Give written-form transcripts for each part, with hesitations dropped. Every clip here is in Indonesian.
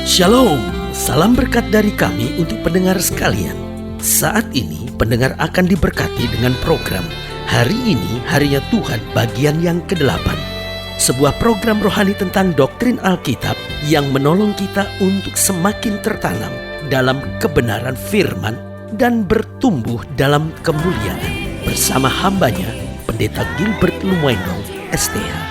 Shalom, salam berkat dari kami untuk pendengar sekalian. Saat ini pendengar akan diberkati dengan program Hari Ini Harinya Tuhan bagian yang ke-8. Sebuah program rohani tentang doktrin Alkitab yang menolong kita untuk semakin tertanam dalam kebenaran firman dan bertumbuh dalam kemuliaan. Bersama hambanya, Pendeta Gilbert Lumwendong, STH.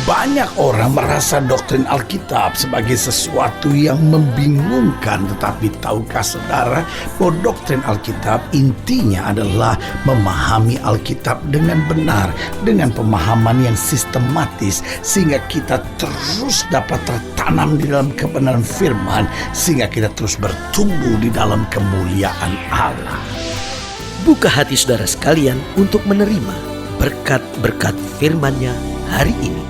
Banyak orang merasa doktrin Alkitab sebagai sesuatu yang membingungkan. Tetapi tahukah saudara bahwa doktrin Alkitab intinya adalah memahami Alkitab dengan benar, dengan pemahaman yang sistematis, sehingga kita terus dapat tertanam di dalam kebenaran firman, sehingga kita terus bertumbuh di dalam kemuliaan Allah. Buka hati saudara sekalian untuk menerima berkat-berkat firman-Nya hari ini.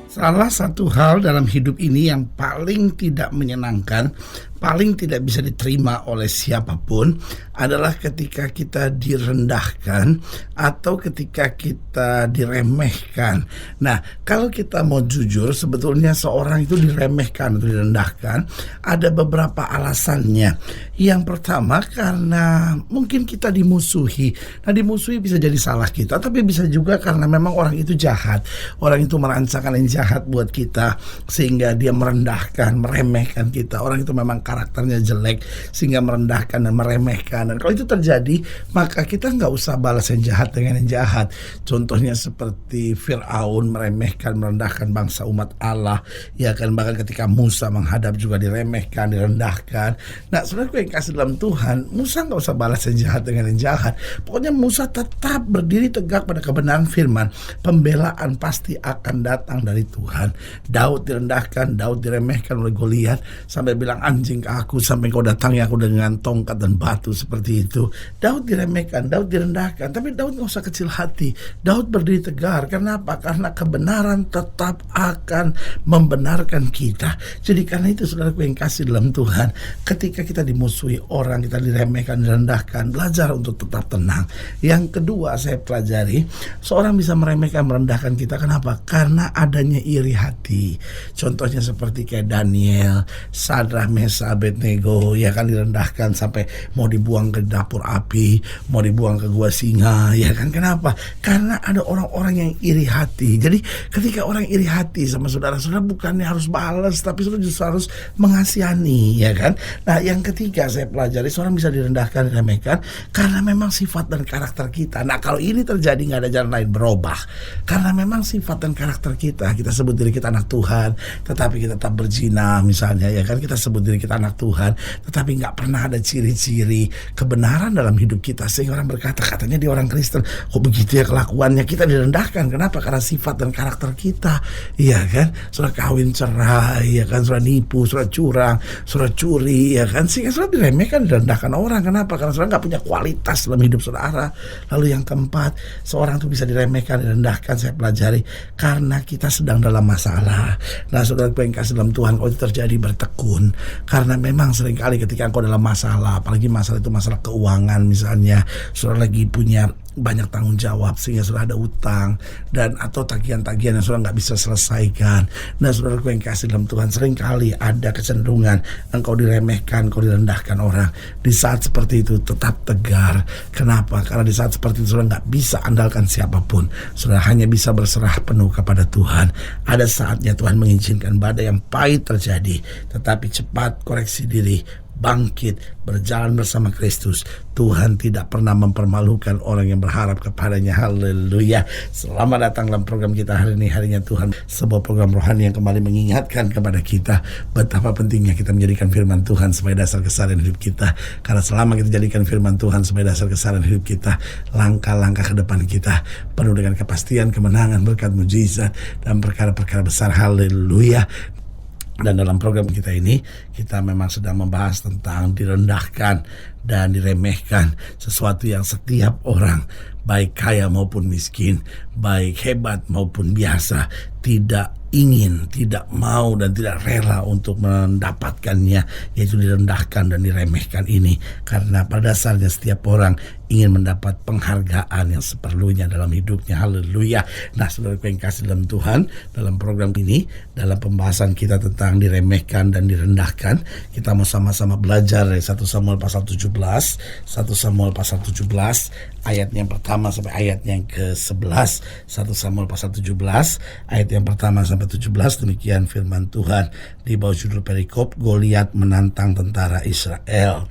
Salah satu hal dalam hidup ini yang paling tidak menyenangkan, paling tidak bisa diterima oleh siapapun adalah ketika kita direndahkan atau ketika kita diremehkan. Nah, kalau kita mau jujur, sebetulnya seorang itu diremehkan atau direndahkan ada beberapa alasannya. Yang pertama, karena mungkin kita dimusuhi. Nah, dimusuhi bisa jadi salah kita, tapi bisa juga karena memang orang itu jahat. Orang itu merancangkan yang jahat buat kita sehingga dia merendahkan, meremehkan kita. Orang itu memang karakternya jelek sehingga merendahkan dan meremehkan. Dan kalau itu terjadi, maka kita nggak usah balas yang jahat dengan yang jahat. Contohnya seperti Fir'aun meremehkan, merendahkan bangsa umat Allah, ya kan. Bahkan ketika Musa menghadap juga diremehkan, direndahkan. Nah, sebenarnya yang kasih dalam Tuhan, Musa nggak usah balas yang jahat dengan yang jahat. Pokoknya Musa tetap berdiri tegak pada kebenaran firman. Pembelaan pasti akan datang dari Tuhan. Daud direndahkan, Daud diremehkan oleh Goliat sampai bilang, anjing ke aku sampai kau datangi aku dengan tongkat dan batu, seperti itu. Daud diremehkan, Daud direndahkan, tapi Daud nggak usah kecil hati. Daud berdiri tegar. Kenapa? Karena kebenaran tetap akan membenarkan kita. Jadi karena itu saudaraku yang kasih dalam Tuhan, ketika kita dimusuhi orang, kita diremehkan, direndahkan, belajar untuk tetap tenang. Yang kedua saya pelajari, seorang bisa meremehkan, merendahkan kita. Kenapa? Karena adanya iri hati. Contohnya seperti kayak Daniel, Sadrah, Mesa, Abednego, ya kan, direndahkan sampai mau dibuang ke dapur api, mau dibuang ke gua singa, ya kan. Kenapa? Karena ada orang-orang yang iri hati. Jadi ketika orang iri hati sama saudara-saudara, bukannya harus balas, tapi saudara justru harus mengasihani, ya kan. Nah, yang ketiga saya pelajari, seorang bisa direndahkan, diremehkan karena memang sifat dan karakter kita. Nah, kalau ini terjadi nggak ada jalan lain, berubah. Karena memang sifat dan karakter kita sebut diri kita anak Tuhan, tetapi kita tetap berzina misalnya, ya kan. Kita sebut diri kita anak Tuhan, tetapi nggak pernah ada ciri-ciri kebenaran dalam hidup kita, sehingga orang berkata, katanya dia orang Kristen, kok begitu ya kelakuannya. Kita direndahkan. Kenapa? Karena sifat dan karakter kita, iya kan. Sudah kawin cerai, ya kan, sudah nipu, sudah curang, sudah curi, ya kan, sehingga sudah diremehkan, direndahkan orang. Kenapa? Karena sudah nggak punya kualitas dalam hidup saudara. Lalu yang keempat, seorang itu bisa diremehkan, direndahkan, saya pelajari karena kita sedang dalam masalah. Nah, saudara yang kasih dalam Tuhan, kalau itu terjadi, bertekun. Karena memang seringkali ketika engkau dalam masalah, apalagi masalah itu masalah keuangan misalnya, saudara lagi punya banyak tanggung jawab sehingga sudah ada utang dan atau tagihan-tagihan yang sudah nggak bisa selesaikan. Nah, saudaraku yang kasih dalam Tuhan, seringkali ada kecenderungan engkau diremehkan, engkau direndahkan orang. Di saat seperti itu tetap tegar. Kenapa? Karena di saat seperti itu saudara nggak bisa andalkan siapapun. Saudara hanya bisa berserah penuh kepada Tuhan. Ada saatnya Tuhan mengizinkan badai yang pahit terjadi, tetapi cepat koreksi diri, bangkit, berjalan bersama Kristus. Tuhan tidak pernah mempermalukan orang yang berharap kepadanya. Haleluya. Selamat datang dalam program kita hari ini, Harinya Tuhan. Sebuah program rohani yang kembali mengingatkan kepada kita betapa pentingnya kita menjadikan firman Tuhan sebagai dasar keseharian hidup kita. Karena selama kita jadikan firman Tuhan sebagai dasar keseharian hidup kita, langkah-langkah ke depan kita penuh dengan kepastian, kemenangan, berkat, mujizat, dan perkara-perkara besar. Haleluya. Dan dalam program kita ini, kita memang sedang membahas tentang direndahkan dan diremehkan, sesuatu yang setiap orang baik kaya maupun miskin, baik hebat maupun biasa, tidak ingin, tidak mau dan tidak rela untuk mendapatkannya, yaitu direndahkan dan diremehkan ini. Karena pada dasarnya setiap orang ingin mendapat penghargaan yang seperlunya dalam hidupnya. Haleluya. Nah, saudara yang kasih dalam Tuhan, dalam program ini, dalam pembahasan kita tentang diremehkan dan direndahkan, kita mau sama-sama belajar dari 1 Samuel pasal 17, 1 Samuel pasal 17 ayat yang pertama sampai ayat yang ke-11. 1 Samuel pasal 17 ayat yang pertama sampai 17, demikian firman Tuhan di bawah judul perikop Goliat menantang tentara Israel.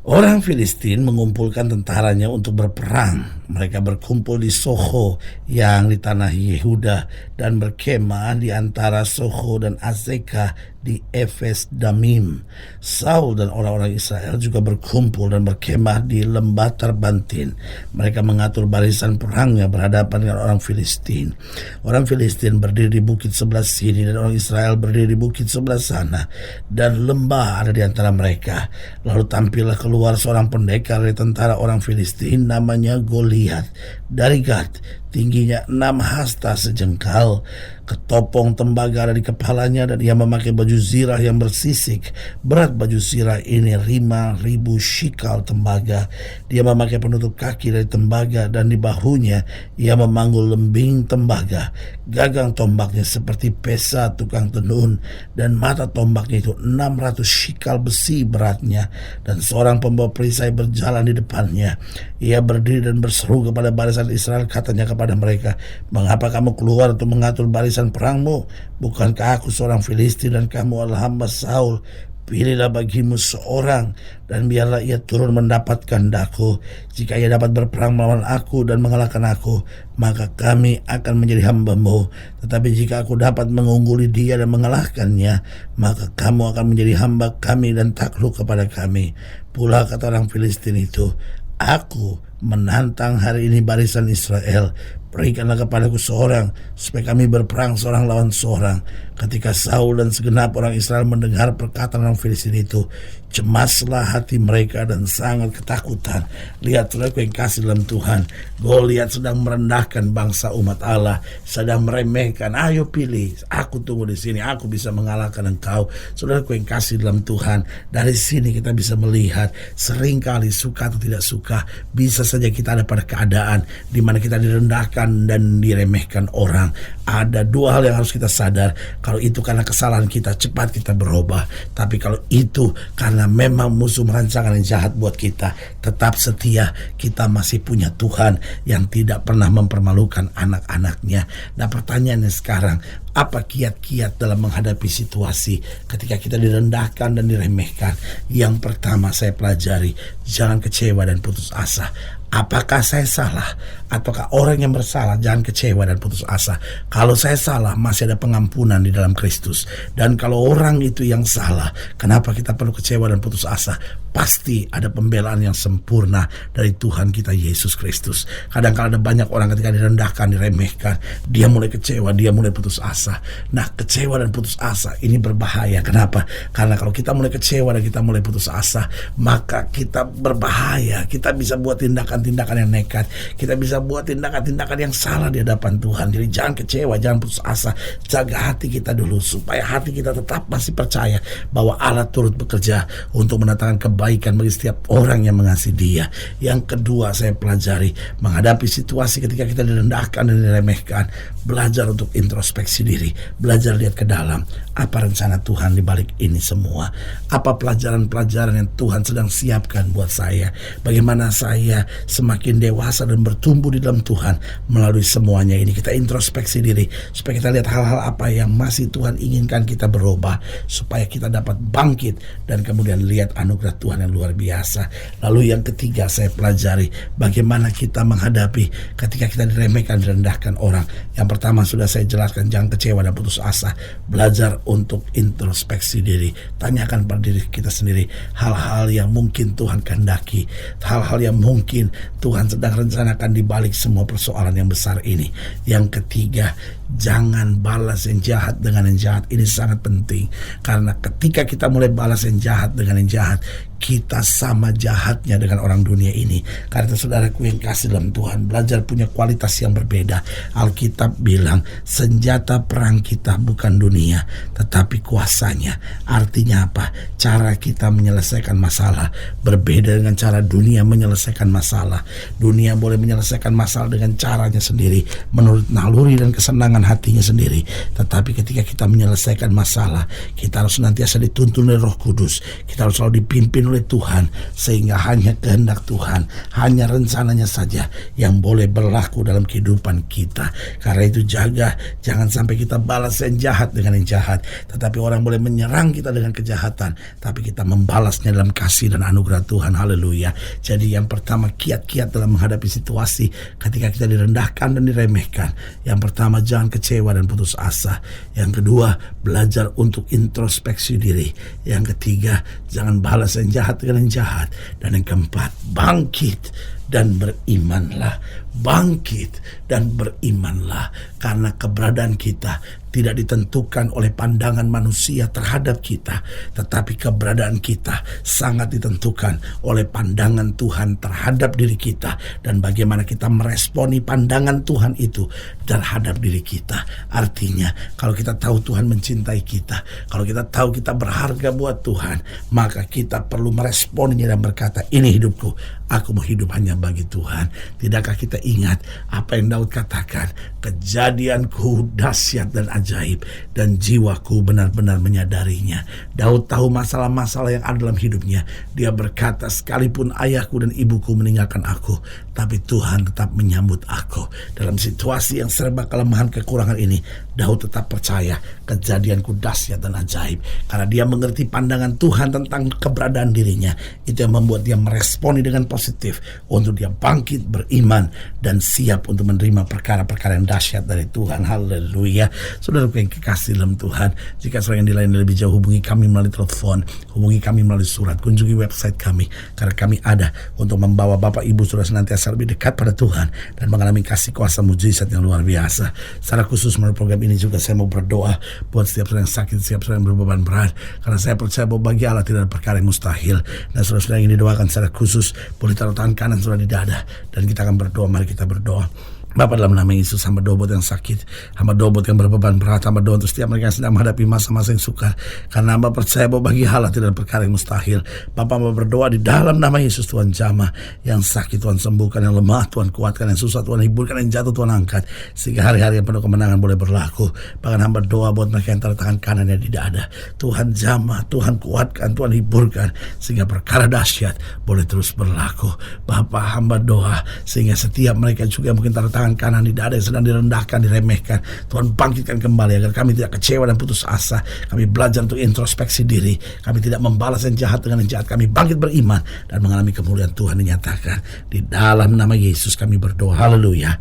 Orang Filistin mengumpulkan tentaranya untuk berperang. Mereka berkumpul di Soho yang di tanah Yehuda dan berkemah di antara Soho dan Azekah di Efes Damim. Saul dan orang-orang Israel juga berkumpul dan berkemah di lembah Tarbantin. Mereka mengatur barisan perangnya berhadapan dengan orang Filistin. Orang Filistin berdiri di bukit sebelah sini dan orang Israel berdiri di bukit sebelah sana, dan lembah ada di antara mereka. Lalu tampillah keluar seorang pendekar dari tentara orang Filistin, namanya Goliat dari Gat. Tingginya 6 hasta sejengkal, ketopong tembaga ada di kepalanya, dan ia memakai baju zirah yang bersisik. Berat baju zirah ini 5.000 shikal tembaga. Dia memakai penutup kaki dari tembaga, dan di bahunya ia memanggul lembing tembaga. Gagang tombaknya seperti pesa tukang tenun, dan mata tombaknya itu 600 shikal besi beratnya. Dan seorang pembawa perisai berjalan di depannya. Ia berdiri dan berseru kepada barisan Israel, katanya kepada mereka, "Mengapa kamu keluar untuk mengatur barisan perangmu? Bukankah aku seorang Filistin dan kamu adalah hamba Saul? Pilihlah bagimu seorang, dan biarlah ia turun mendapatkan daku. Jika ia dapat berperang melawan aku dan mengalahkan aku, maka kami akan menjadi hambamu. Tetapi jika aku dapat mengungguli dia dan mengalahkannya, maka kamu akan menjadi hamba kami dan takluk kepada kami." Pula kata orang Filistin itu, "Aku menantang hari ini barisan Israel. Berikanlah kepadaku seorang, supaya kami berperang seorang lawan seorang." Ketika Saul dan segenap orang Israel mendengar perkataan orang Filistin itu, cemaslah hati mereka dan sangat ketakutan. Lihat, saudaraku yang kasih dalam Tuhan, Goliat sedang merendahkan bangsa umat Allah, sedang meremehkan. "Ayo pilih, aku tunggu di sini, aku bisa mengalahkan engkau." Saudaraku yang kasih dalam Tuhan, dari sini kita bisa melihat, seringkali suka atau tidak suka, bisa saja kita ada pada keadaan di mana kita direndahkan dan diremehkan orang. Ada dua hal yang harus kita sadar. Kalau itu karena kesalahan kita, cepat kita berubah. Tapi kalau itu karena memang musuh merancangkan yang jahat buat kita, tetap setia. Kita masih punya Tuhan yang tidak pernah mempermalukan anak-anaknya. Nah, pertanyaannya sekarang, apa kiat-kiat dalam menghadapi situasi ketika kita direndahkan dan diremehkan? Yang pertama saya pelajari, jangan kecewa dan putus asa. Apakah saya salah ataukah orang yang bersalah? Jangan kecewa dan putus asa. Kalau saya salah, masih ada pengampunan di dalam Kristus. Dan kalau orang itu yang salah, kenapa kita perlu kecewa dan putus asa? Pasti ada pembelaan yang sempurna dari Tuhan kita Yesus Kristus. Kadang-kadang ada banyak orang ketika direndahkan, diremehkan, dia mulai kecewa, dia mulai putus asa. Nah, kecewa dan putus asa ini berbahaya. Kenapa? Karena kalau kita mulai kecewa dan kita mulai putus asa, maka kita berbahaya. Kita bisa buat tindakan yang nekat, kita bisa buat tindakan-tindakan yang salah di hadapan Tuhan. Jadi jangan kecewa, jangan putus asa. Jaga hati kita dulu, supaya hati kita tetap masih percaya bahwa Allah turut bekerja untuk mendatangkan kebaikan bagi setiap orang yang mengasihi Dia. Yang kedua saya pelajari, menghadapi situasi ketika kita direndahkan dan diremehkan, belajar untuk introspeksi diri, belajar lihat ke dalam, apa rencana Tuhan di balik ini semua, apa pelajaran-pelajaran yang Tuhan sedang siapkan buat saya, bagaimana saya semakin dewasa dan bertumbuh di dalam Tuhan melalui semuanya ini. Kita introspeksi diri supaya kita lihat hal-hal apa yang masih Tuhan inginkan kita berubah, supaya kita dapat bangkit dan kemudian lihat anugerah Tuhan yang luar biasa. Lalu yang ketiga saya pelajari, bagaimana kita menghadapi ketika kita diremehkan, direndahkan orang. Yang pertama sudah saya jelaskan, jangan kecewa dan putus asa. Belajar untuk introspeksi diri, tanyakan pada diri kita sendiri hal-hal yang mungkin Tuhan kehendaki, hal-hal yang mungkin Tuhan sedang rencanakan di balik semua persoalan yang besar ini. Yang ketiga, jangan balas yang jahat dengan yang jahat. Ini sangat penting, karena ketika kita mulai balas yang jahat dengan yang jahat, kita sama jahatnya dengan orang dunia ini. Karena itu saudaraku yang kasih dalam Tuhan, belajar punya kualitas yang berbeda. Alkitab bilang senjata perang kita bukan dunia, tetapi kuasanya. Artinya apa? Cara kita menyelesaikan masalah berbeda dengan cara dunia menyelesaikan masalah. Dunia boleh menyelesaikan masalah dengan caranya sendiri, menurut naluri dan kesenangan hatinya sendiri. Tetapi ketika kita menyelesaikan masalah, kita harus senantiasa dituntun oleh Roh Kudus. Kita harus selalu dipimpin oleh Tuhan, sehingga hanya kehendak Tuhan, hanya rencananya saja yang boleh berlaku dalam kehidupan kita. Karena itu jaga, jangan sampai kita balas yang jahat dengan yang jahat. Tetapi orang boleh menyerang kita dengan kejahatan, tapi kita membalasnya dalam kasih dan anugerah Tuhan. Haleluya. Jadi yang pertama, kiat-kiat dalam menghadapi situasi ketika kita direndahkan dan diremehkan. Yang pertama, jangan kecewa dan putus asa. Yang kedua, belajar untuk introspeksi diri. Yang ketiga, jangan balas yang jahat dengan yang jahat. Dan yang keempat, bangkit dan berimanlah. Bangkit dan berimanlah, karena keberadaan kita tidak ditentukan oleh pandangan manusia terhadap kita, tetapi keberadaan kita sangat ditentukan oleh pandangan Tuhan terhadap diri kita, dan bagaimana kita meresponi pandangan Tuhan itu terhadap diri kita. Artinya, kalau kita tahu Tuhan mencintai kita, kalau kita tahu kita berharga buat Tuhan, maka kita perlu meresponinya dan berkata, ini hidupku, aku mau hidup hanya bagi Tuhan. Tidakkah kita ingat apa yang Daud katakan? Kejadianku dahsyat dan ajaib, dan jiwaku benar-benar menyadarinya. Daud tahu masalah-masalah yang ada dalam hidupnya. Dia berkata, sekalipun ayahku dan ibuku meninggalkan aku, tapi Tuhan tetap menyambut aku. Dalam situasi yang serba kelemahan kekurangan ini, Daud tetap percaya kejadianku dahsyat dan ajaib. Karena dia mengerti pandangan Tuhan tentang keberadaan dirinya. Itu yang membuat dia meresponi dengan positif untuk dia bangkit, beriman, dan siap untuk menerima perkara-perkara yang dahsyat dari Tuhan. Haleluya. Saudaraku yang kekasih dalam Tuhan, jika saudara yang dilayani lebih jauh, hubungi kami melalui telepon, hubungi kami melalui surat, kunjungi website kami, karena kami ada untuk membawa Bapak Ibu saudara senantiasa lebih dekat pada Tuhan dan mengalami kasih kuasa mujizat yang luar biasa. Secara khusus melalui program ini juga saya mau berdoa buat setiap saudara yang sakit, setiap saudara yang berbeban berat, karena saya percaya bahwa bagi Allah tidak ada perkara yang mustahil. Dan saudara-saudara yang didoakan secara khusus, boleh taruh tangan kanan saudara di dada, dan kita akan berdoa. Mari kita berdoa. Bapa, dalam nama Yesus, hamba doa buat yang sakit, hamba doa buat yang berbeban berat, hamba doa untuk setiap mereka yang sedang menghadapi masa-masa yang sukar, karena hamba percaya bahwa bagi Allah tidak ada perkara yang mustahil. Bapa, hamba berdoa di dalam nama Yesus, Tuhan jamah yang sakit Tuhan sembuhkan, yang lemah Tuhan kuatkan, yang susah Tuhan hiburkan, yang jatuh Tuhan angkat, sehingga hari-hari yang penuh kemenangan boleh berlaku. Bahkan hamba doa buat mereka yang taruh tangan kanannya di dada, Tuhan jamah, Tuhan kuatkan, Tuhan hiburkan, sehingga perkara dahsyat boleh terus berlaku. Bapa, hamba doa sehingga setiap mereka juga mungkin taruh tangan kanan di dada yang sedang direndahkan, diremehkan, Tuhan bangkitkan kembali agar kami tidak kecewa dan putus asa. Kami belajar untuk introspeksi diri, kami tidak membalas yang jahat dengan yang jahat, kami bangkit beriman dan mengalami kemuliaan Tuhan dinyatakan. Di dalam nama Yesus kami berdoa. Haleluya.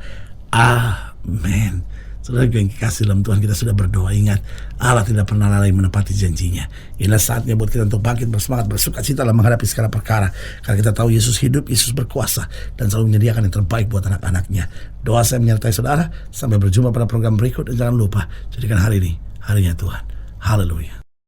Amin. Saudara yang dikasih dalam Tuhan, kita sudah berdoa. Ingat, Allah tidak pernah lalai menepati janjinya. Inilah saatnya buat kita untuk bangkit, bersemangat, bersuka cita dalam menghadapi segala perkara. Karena kita tahu Yesus hidup, Yesus berkuasa, dan selalu menyediakan yang terbaik buat anak-anaknya. Doa saya menyertai saudara. Sampai berjumpa pada program berikut. Dan jangan lupa, jadikan hari ini harinya Tuhan. Haleluya.